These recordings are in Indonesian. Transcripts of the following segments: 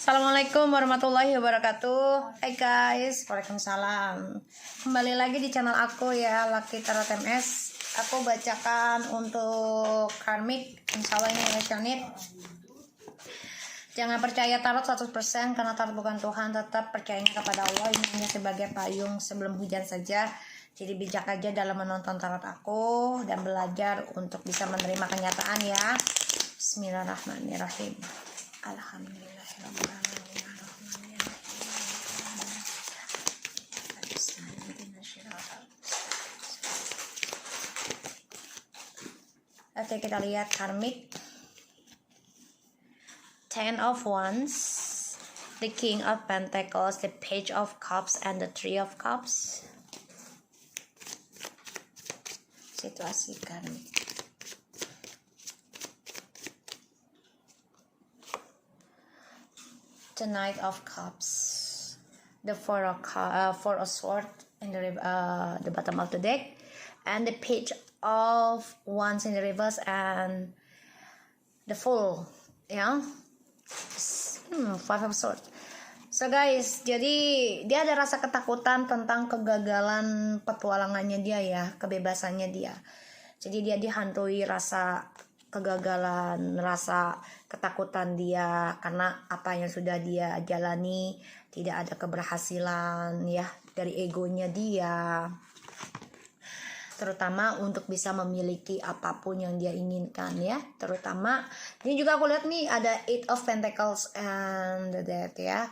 Assalamualaikum warahmatullahi wabarakatuh. Hai guys, waalaikumsalam. Kembali lagi di channel aku ya, Lucky Tarot MS. Aku bacakan untuk karmik. Insya Allah ini resonate. Jangan percaya tarot 100% karena tarot bukan Tuhan. Tetap percayanya kepada Allah. Ini hanya sebagai payung sebelum hujan saja. Jadi bijak aja dalam menonton tarot aku dan belajar untuk bisa menerima kenyataan ya. Bismillahirrahmanirrahim. Alhamdulillahirrahmanirrahim. Oke, kita lihat karmik. Ten of Wands, the King of Pentacles, the Page of Cups, and the Three of Cups. Situasi karmik. The Knight of Cups, the Four of Swords in the bottom of the deck, and the Page of Wands in the reverse, and the Fool, ya. Five of Swords. So guys, jadi dia ada rasa ketakutan tentang kegagalan petualangannya dia ya, kebebasannya dia. Jadi dia dihantui rasa kegagalan, rasa ketakutan dia karena apa yang sudah dia jalani tidak ada keberhasilan ya dari egonya dia, terutama untuk bisa memiliki apapun yang dia inginkan ya. Terutama ini juga aku lihat nih ada Eight of Pentacles and the Death ya.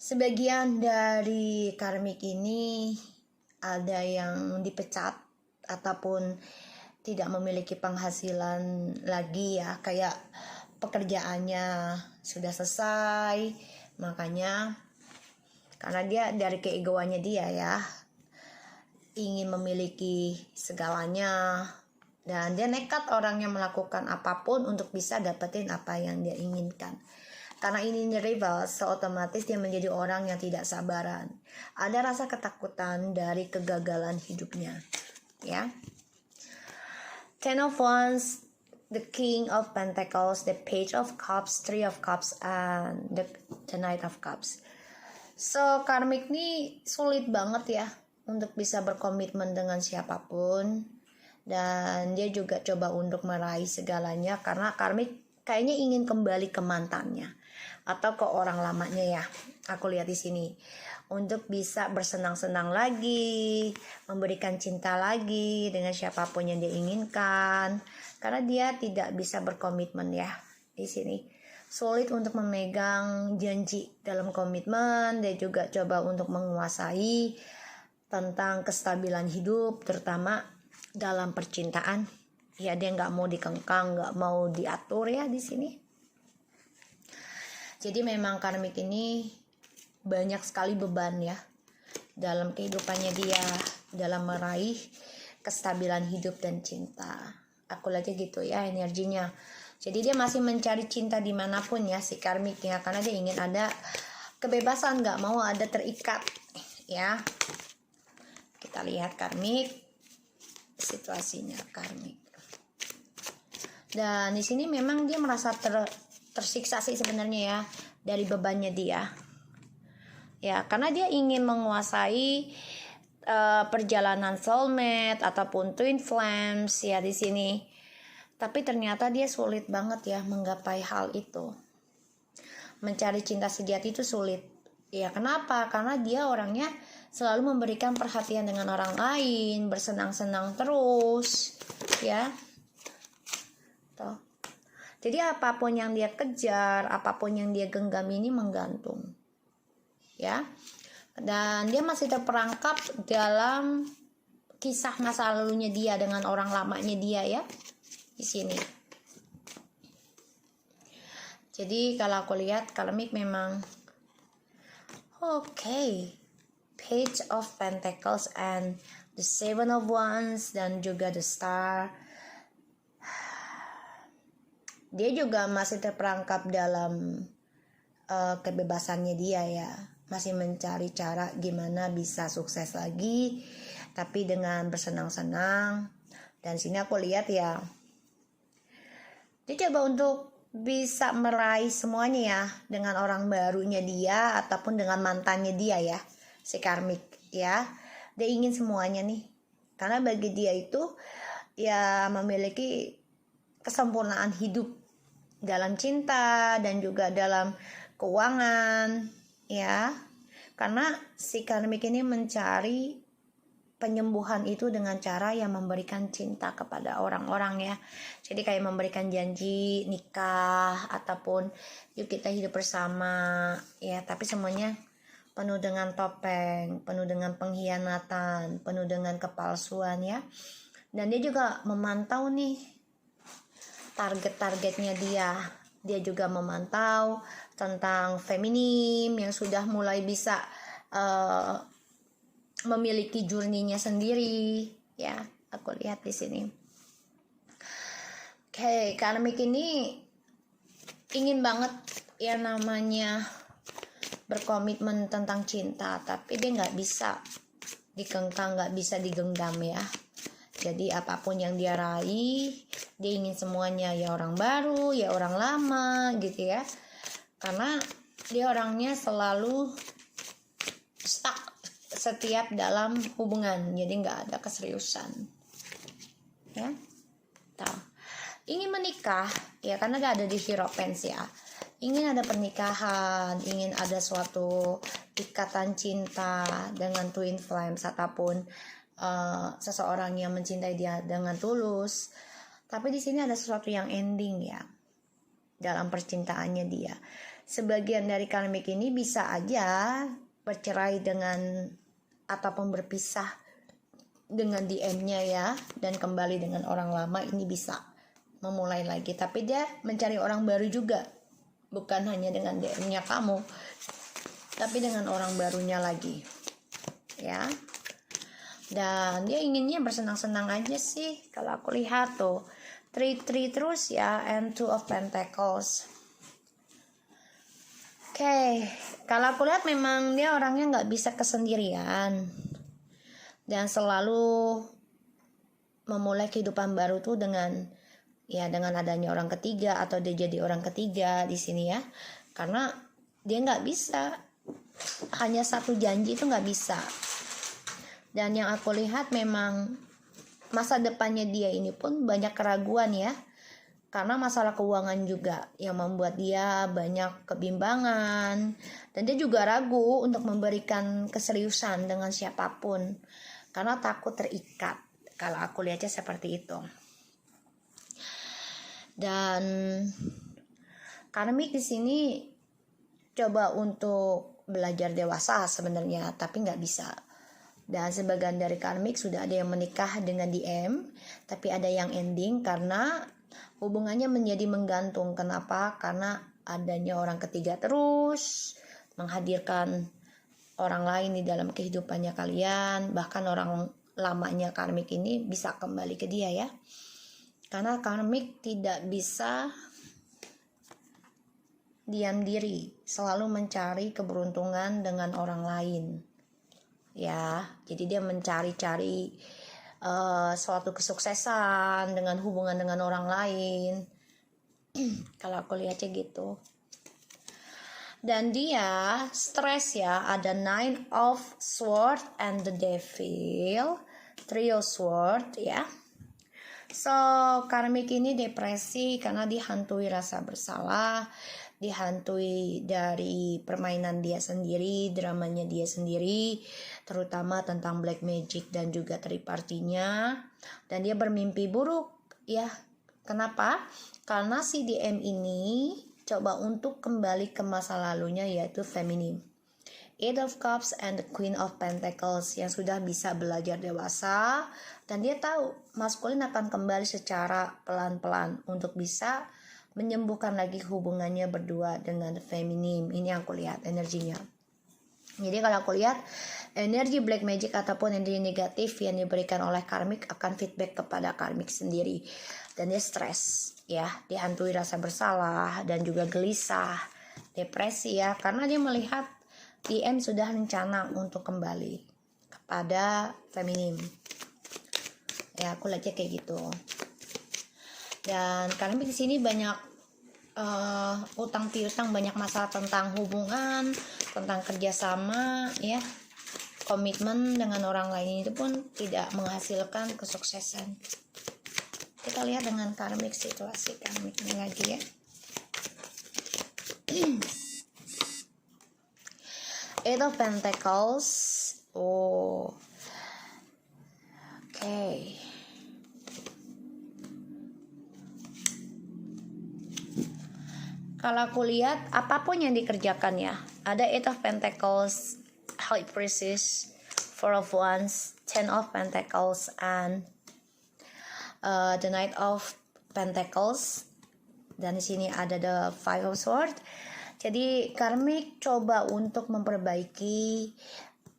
Sebagian dari karmik ini ada yang dipecat ataupun tidak memiliki penghasilan lagi ya, kayak pekerjaannya sudah selesai, makanya karena dia dari keegoannya dia ya, ingin memiliki segalanya dan dia nekat orangnya melakukan apapun untuk bisa dapetin apa yang dia inginkan. Karena ini reverse, so otomatis dia menjadi orang yang tidak sabaran. Ada rasa ketakutan dari kegagalan hidupnya ya. Ten of Wands, the King of Pentacles, the Page of Cups, Three of Cups, and the Knight of Cups. So karmik ini sulit banget ya untuk bisa berkomitmen dengan siapapun, dan dia juga coba untuk meraih segalanya karena karmik kayaknya ingin kembali ke mantannya atau ke orang lamanya ya. Aku lihat di sini untuk bisa bersenang-senang lagi, memberikan cinta lagi dengan siapapun yang dia inginkan, karena dia tidak bisa berkomitmen ya di sini. Sulit untuk memegang janji dalam komitmen. Dia juga coba untuk menguasai tentang kestabilan hidup, terutama dalam percintaan. Ya, dia nggak mau dikengkang, nggak mau diatur ya di sini. Jadi memang karmik ini banyak sekali beban ya dalam kehidupannya dia, dalam meraih kestabilan hidup dan cinta. Aku lihatnya gitu ya energinya. Jadi dia masih mencari cinta dimanapun ya si karmiknya, karena dia ingin ada kebebasan, nggak mau ada terikat ya. Kita lihat karmik, situasinya karmik. Dan di sini memang dia merasa tersiksa sih sebenarnya ya dari bebannya dia. Ya, karena dia ingin menguasai perjalanan soulmate ataupun twin flames ya di sini. Tapi ternyata dia sulit banget ya menggapai hal itu. Mencari cinta sejati itu sulit. Ya, kenapa? Karena dia orangnya selalu memberikan perhatian dengan orang lain, bersenang-senang terus, ya. Tuh. Jadi apapun yang dia kejar, apapun yang dia genggam ini menggantung. Ya, dan dia masih terperangkap dalam kisah masa lalunya dia dengan orang lamanya dia ya di sini. Jadi kalau aku lihat karmik memang oke. Page of Pentacles and the Seven of Wands dan juga the Star. Dia juga masih terperangkap dalam kebebasannya dia ya. Masih mencari cara gimana bisa sukses lagi, tapi dengan bersenang-senang. Dan sini aku lihat ya, dia coba untuk bisa meraih semuanya ya dengan orang barunya dia ataupun dengan mantannya dia ya, si karmik ya. Dia ingin semuanya nih, karena bagi dia itu ya memiliki kesempurnaan hidup dalam cinta dan juga dalam keuangan ya. Karena si karmik ini mencari penyembuhan itu dengan cara yang memberikan cinta kepada orang-orang ya. Jadi kayak memberikan janji nikah ataupun yuk kita hidup bersama ya, tapi semuanya penuh dengan topeng, penuh dengan pengkhianatan, penuh dengan kepalsuan ya. Dan dia juga memantau nih target-targetnya dia. Dia juga memantau tentang feminim yang sudah mulai bisa memiliki journey-nya sendiri ya. Aku lihat di sini. Oke, karmik ini ingin banget ya namanya berkomitmen tentang cinta, tapi dia nggak bisa dikengkang, nggak bisa digenggam ya. Jadi apapun yang dia raih, dia ingin semuanya, ya orang baru, ya orang lama gitu ya. Karena dia orangnya selalu stuck setiap dalam hubungan, jadi nggak ada keseriusan ya. Ingin menikah ya, karena gak ada di Hierophant ya. Ingin ada pernikahan, ingin ada suatu ikatan cinta dengan twin flames ataupun seseorang yang mencintai dia dengan tulus. Tapi di sini ada sesuatu yang ending ya dalam percintaannya dia. Sebagian dari karmik ini bisa aja bercerai dengan ataupun berpisah dengan DM-nya ya, dan kembali dengan orang lama. Ini bisa memulai lagi, tapi dia mencari orang baru juga, bukan hanya dengan DM-nya kamu, tapi dengan orang barunya lagi ya. Dan dia inginnya bersenang-senang aja sih kalau aku lihat tuh, 3 terus ya, and 2 of Pentacles. Oke, kalau aku lihat memang dia orangnya nggak bisa kesendirian dan selalu memulai kehidupan baru tuh dengan adanya orang ketiga, atau dia jadi orang ketiga di sini ya. Karena dia nggak bisa hanya satu janji, itu nggak bisa. Dan yang aku lihat memang masa depannya dia ini pun banyak keraguan ya, karena masalah keuangan juga yang membuat dia banyak kebimbangan, dan dia juga ragu untuk memberikan keseriusan dengan siapapun karena takut terikat. Kalau aku lihatnya seperti itu. Dan karmik di sini coba untuk belajar dewasa sebenarnya, tapi nggak bisa. Dan sebagian dari karmik sudah ada yang menikah dengan DM, tapi ada yang ending karena hubungannya menjadi menggantung. Kenapa? Karena adanya orang ketiga terus menghadirkan orang lain di dalam kehidupannya kalian. Bahkan orang lamanya karmik ini bisa kembali ke dia ya. Karena karmik tidak bisa diam diri, selalu mencari keberuntungan dengan orang lain ya. Jadi dia mencari-cari suatu kesuksesan dengan hubungan dengan orang lain. Kalau aku lihatnya gitu. Dan dia stres ya, ada 9 of Swords and the Devil, Trio Sword ya. So karmik ini depresi karena dihantui rasa bersalah, dihantui dari permainan dia sendiri, dramanya dia sendiri, terutama tentang black magic dan juga third party-nya. Dan dia bermimpi buruk ya. Kenapa? Karena si DM ini coba untuk kembali ke masa lalunya, yaitu feminim, 8 of Cups and the Queen of Pentacles, yang sudah bisa belajar dewasa. Dan dia tahu maskulin akan kembali secara pelan-pelan untuk bisa menyembuhkan lagi hubungannya berdua dengan feminim. Ini yang aku lihat energinya. Jadi kalau aku lihat energi black magic ataupun energi negatif yang diberikan oleh karmik akan feedback kepada karmik sendiri. Dan dia stres ya, dihantui rasa bersalah dan juga gelisah, depresi ya, karena dia melihat DM sudah rencana untuk kembali kepada feminim. Ya, aku lihatnya kayak gitu. Dan karmik di sini banyak utang piutang, banyak masalah tentang hubungan, tentang kerjasama, ya, komitmen dengan orang lain itu pun tidak menghasilkan kesuksesan. Kita lihat dengan karmik, situasi karmiknya lagi ya. Eight of Pentacles. Oh, oke. Kalau aku lihat apapun yang dikerjakan ya, ada Eight of Pentacles, High Priestess, Four of Wands, Ten of Pentacles, and the Knight of Pentacles. Dan di sini ada the Five of Swords. Jadi karmik coba untuk memperbaiki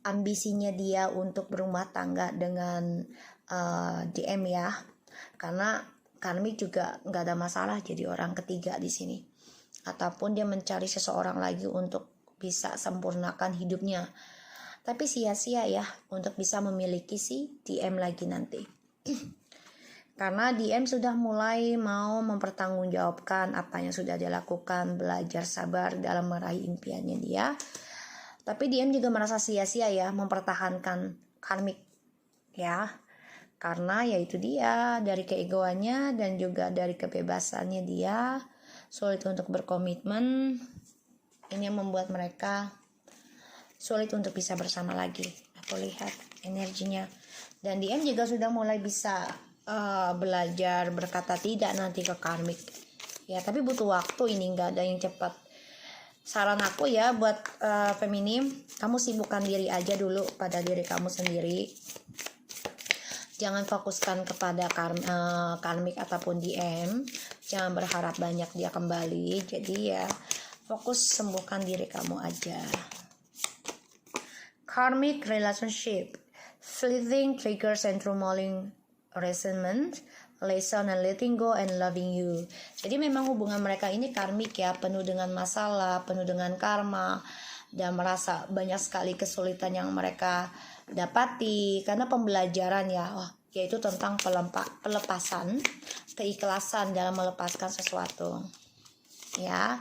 ambisinya dia untuk berumah tangga dengan DM ya. Karena karmik juga nggak ada masalah jadi orang ketiga di sini. Ataupun dia mencari seseorang lagi untuk bisa sempurnakan hidupnya. Tapi sia-sia ya untuk bisa memiliki si DM lagi nanti. Karena DM sudah mulai mau mempertanggungjawabkan apa yang sudah dia lakukan, belajar sabar dalam meraih impiannya dia. Tapi DM juga merasa sia-sia ya mempertahankan karmik ya. Karena yaitu dia dari keegoannya dan juga dari kebebasannya dia sulit untuk berkomitmen. Ini yang membuat mereka sulit untuk bisa bersama lagi. Aku lihat energinya. Dan DM juga sudah mulai bisa belajar berkata tidak nanti ke karmik ya, tapi butuh waktu, ini nggak ada yang cepat. Saran aku ya buat feminim, kamu sibukkan diri aja dulu pada diri kamu sendiri, jangan fokuskan kepada karmik ataupun DM, jangan berharap banyak dia kembali. Jadi ya fokus sembuhkan diri kamu aja. Karmic relationship, fleeting triggers and turmoiling resentment, lesson and letting go and loving you. Jadi memang hubungan mereka ini karmik ya, penuh dengan masalah, penuh dengan karma, dan merasa banyak sekali kesulitan yang mereka dapati karena pembelajaran ya, yaitu tentang pelepasan, keikhlasan dalam melepaskan sesuatu ya.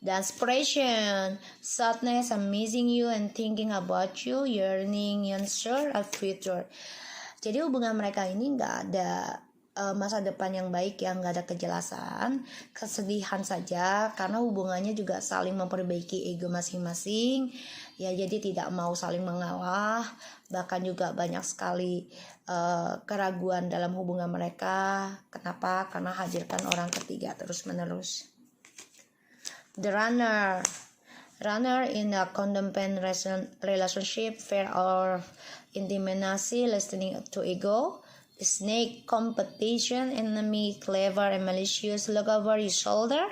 Dan separation, sadness, and missing you and thinking about you, yearning, unsure of future. Jadi hubungan mereka ini nggak ada masa depan yang baik ya, nggak ada kejelasan, kesedihan saja karena hubungannya juga saling memperbaiki ego masing-masing ya, jadi tidak mau saling mengalah, bahkan juga banyak sekali keraguan dalam hubungan mereka. Kenapa? Karena hadirkan orang ketiga terus-menerus. The runner in a codependent relationship, fear or intimacy, listening to ego, snake, competition, enemy, clever and malicious, look over your shoulder,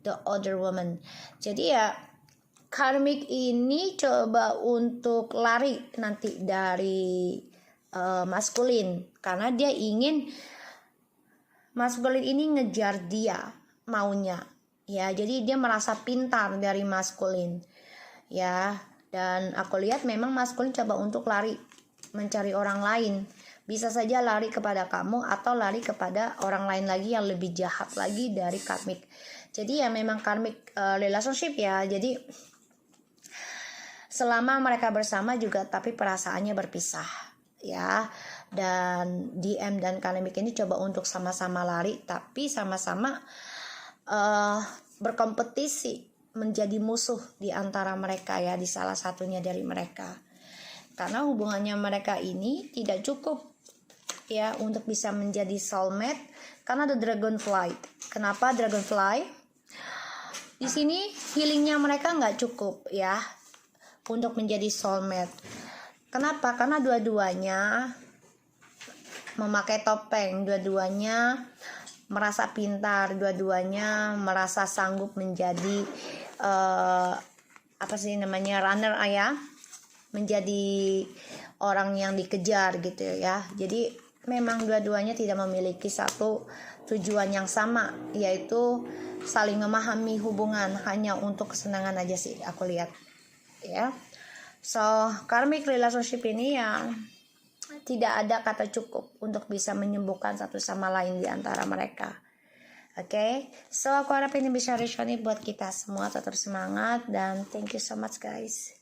the other woman. Jadi ya karmik ini coba untuk lari nanti dari maskulin, karena dia ingin maskulin ini ngejar dia maunya ya, jadi dia merasa pintar dari maskulin ya. Dan aku lihat memang maskulin coba untuk lari mencari orang lain, bisa saja lari kepada kamu atau lari kepada orang lain lagi yang lebih jahat lagi dari karmik. Jadi ya memang karmik relationship ya, jadi selama mereka bersama juga tapi perasaannya berpisah ya. Dan DM dan karmik ini coba untuk sama-sama lari tapi sama-sama berkompetisi menjadi musuh di antara mereka ya, di salah satunya dari mereka. Karena hubungannya mereka ini tidak cukup ya untuk bisa menjadi soulmate karena ada dragonfly. Kenapa dragonfly? Di sini healingnya mereka nggak cukup ya untuk menjadi soulmate. Kenapa? Karena dua-duanya memakai topeng, dua-duanya merasa pintar, dua-duanya merasa sanggup menjadi runner ya, menjadi orang yang dikejar gitu ya. Jadi memang dua-duanya tidak memiliki satu tujuan yang sama, yaitu saling memahami hubungan hanya untuk kesenangan aja sih aku lihat ya. So karmic relationship ini yang tidak ada kata cukup untuk bisa menyembuhkan satu sama lain di antara mereka. Oke, so aku harap ini bisa resonate buat kita semua. Tetap semangat dan thank you so much guys.